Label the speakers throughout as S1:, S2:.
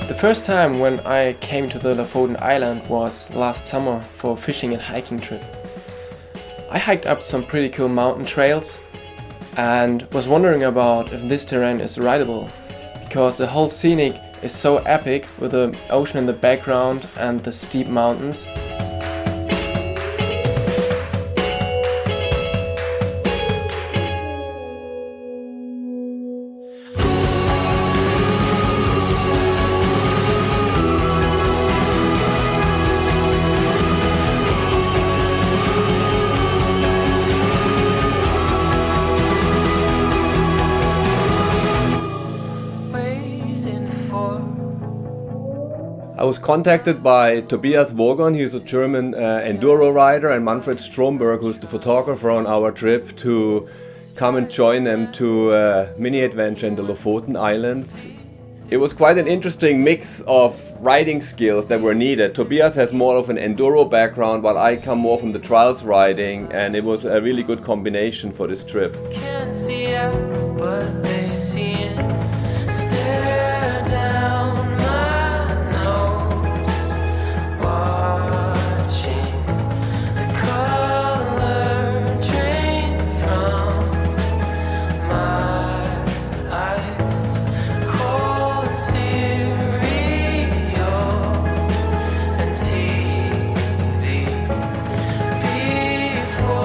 S1: The first time when I came to the Lofoten island was last summer for a fishing and hiking trip. I hiked up some pretty cool mountain trails and was wondering about if this terrain is rideable, because the whole scenic is so epic with the ocean in the background and the steep mountains.
S2: I was contacted by Tobias Woggon, he's a German enduro rider, and Manfred Stromberg, who's the photographer on our trip, to come and join them to a mini adventure in the Lofoten Islands. It was quite an interesting mix of riding skills that were needed. Tobias has more of an enduro background, while I come more from the trials riding, and it was a really good combination for this trip.
S3: Can't see out, but they see it. Stare down my nose, watching the color drain from my eyes. Cold cereal and TV before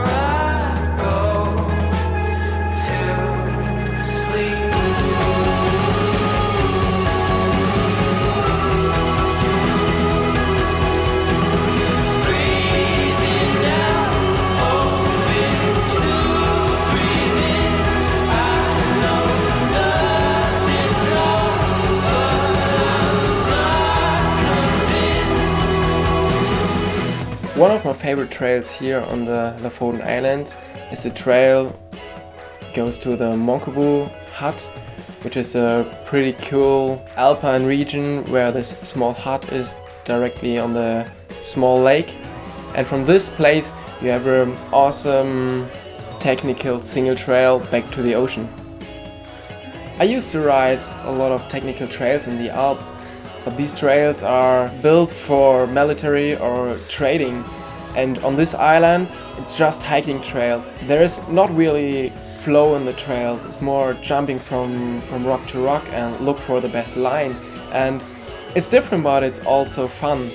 S3: I go to sleep. Breathing out, hoping to breathe in. I know nothing's wrong, but I'm not convinced.
S1: One of my favorite trails here on the Lofoten Island is the trail goes to the Monkabu hut, which is a pretty cool alpine region where this small hut is directly on the small lake. And from this place you have an awesome technical single trail back to the ocean. I used to ride a lot of technical trails in the Alps, but these trails are built for military or trading, and on this island it's just hiking trail. There is not really flow in the trail, it's more jumping from rock to rock and look for the best line, and it's different but it's also fun.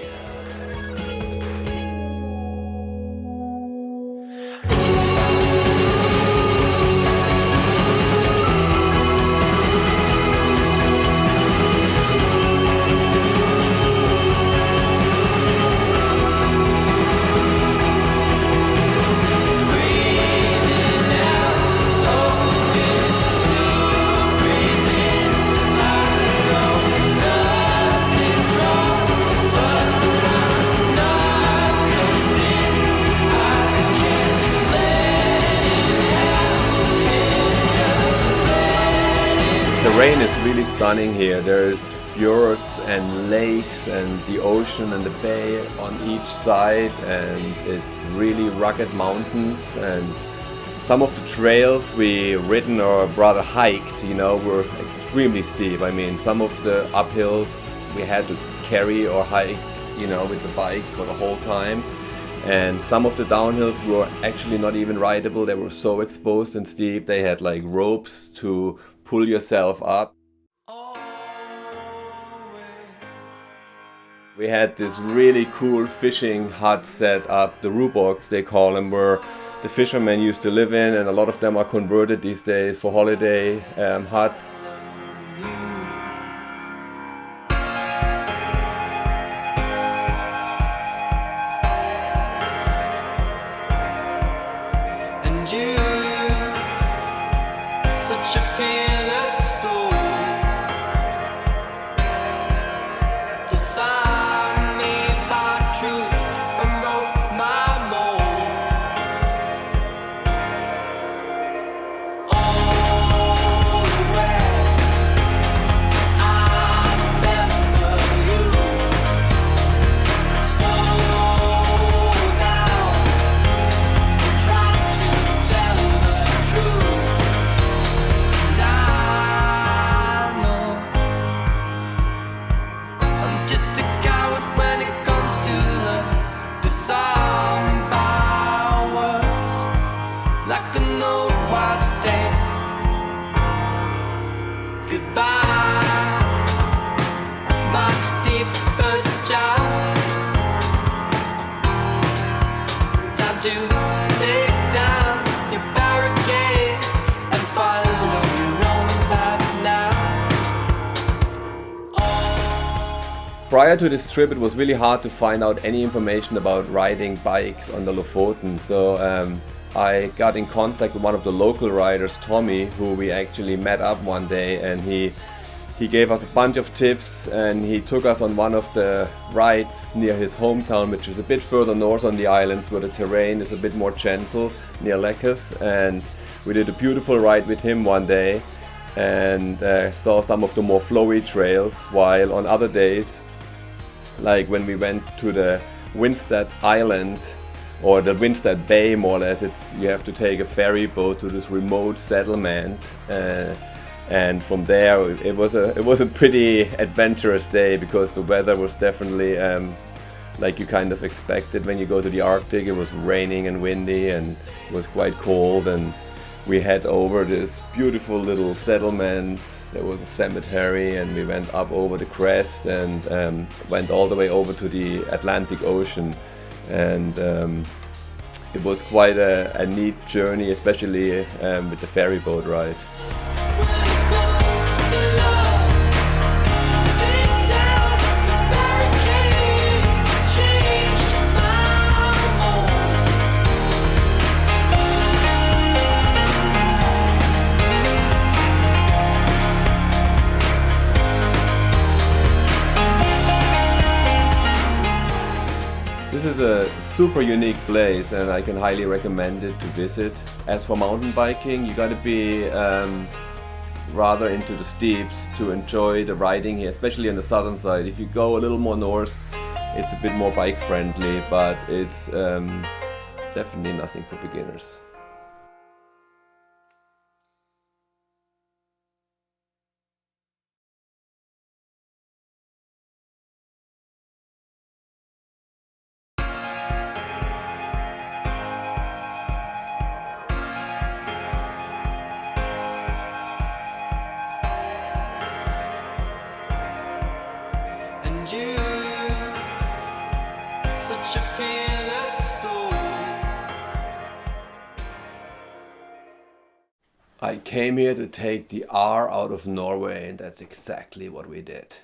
S2: The rain is really stunning here. There's fjords and lakes and the ocean and the bay on each side, and it's really rugged mountains, and some of the trails we ridden or rather hiked, were extremely steep. I mean, some of the uphills we had to carry or hike, with the bikes for the whole time. And some of the downhills were actually not even rideable. They were so exposed and steep. They had like ropes to pull yourself up. We had this really cool fishing hut set up, the ruboks they call them, where the fishermen used to live in, and a lot of them are converted these days for holiday huts.
S3: And you, such a fearless soul, disarmed me by truth and broke my mold.
S2: Prior to this trip, it was really hard to find out any information about riding bikes on the Lofoten. So I got in contact with one of the local riders, Tommy, who we actually met up one day, and he gave us a bunch of tips, and he took us on one of the rides near his hometown, which is a bit further north on the islands, where the terrain is a bit more gentle, near Lekes. And we did a beautiful ride with him one day, and saw some of the more flowy trails, while on other days, like when we went to the Winstead Island, or the Winstead Bay more or less, you have to take a ferry boat to this remote settlement, and from there it was a pretty adventurous day, because the weather was definitely like you kind of expected when you go to the Arctic. It was raining and windy, and it was quite cold, and we head over this beautiful little settlement. There was a cemetery, and we went up over the crest and went all the way over to the Atlantic Ocean. And it was quite a neat journey, especially with the ferry boat ride. This is a super unique place, and I can highly recommend it to visit. As for mountain biking, you gotta be rather into the steeps to enjoy the riding here, especially on the southern side. If you go a little more north, it's a bit more bike friendly, but it's definitely nothing for beginners.
S3: And you, such a fearless soul.
S2: I came here to take the R out of Norway, and that's exactly what we did.